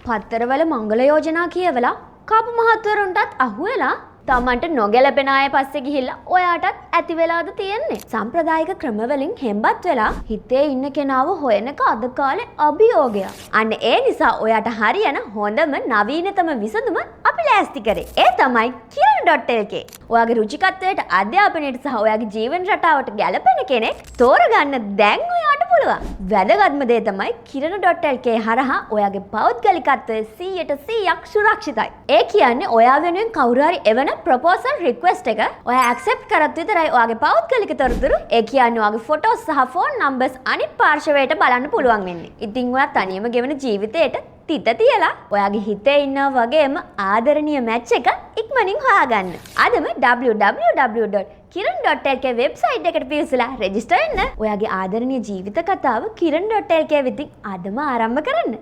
පත්තරවල මංගල යෝජනා කියවලා කපු මහත්වරුන්ටත් අහුවෙලා තමන්ට නොගැලපෙන අය පස්සේ ගිහිල්ලා ඔයාටත් ඇති වෙලාද තියෙන්නේ. සම්ප්‍රදායික ක්‍රමවලින් හෙම්බත් වෙලා හිතේ ඉන්න කෙනාව හොයනක අද කාලේ අභියෝගයක්. අන්න ඒ නිසා ඔයාට හරියන හොඳම නවීනතම විසඳුම අපි ලෑස්ති කරේ. ඒ තමයි kiran.lk. ඔයාගේ රුචිකත්වයට අධ්‍යාපනයට සහ ඔයාගේ ජීවන රටාවට ගැලපෙන කෙනෙක් තෝරගන්න දැන් ඔයාට පුළුවන්. වැදගත්ම දේ තමයි kiran.lk හරහා ඔයාගේ පෞද්ගලිකත්වය 100% සුරක්ෂිතයි. ඒ කියන්නේ ඔයා වෙනුවෙන් කවුරු හරි එවන ප්‍රොපෝසල් රික්වෙස්ට් එක ඔයා ඇක්සෙප්ට් කරත් විතරයි ඔයාගේ පෞද්ගලික තොරතුරු ඒ කියන්නේ ඔයාගේ ෆොටෝස් සහ ෆෝන් නම්බර්ස් අනිත් පාර්ශවයට බලන්න පුළුවන් වෙන්නේ. ඉතින් ඔයා තනියම ගෙවන ජීවිතේට තිත තියලා ඔයාගේ හිතේ ඉන්නා වගේම ආදරණීය මැච් එක ඉක්මනින් හොයාගන්න. අදම www.kiran.lk වෙබ්සයිට් එකට පිවිසලා රෙජිස්ටර් වෙන්න. ඔයාගේ ආදරණීය ජීවිත කතාව kiran.lk වෙතින් අදම ආරම්භ කරන්න.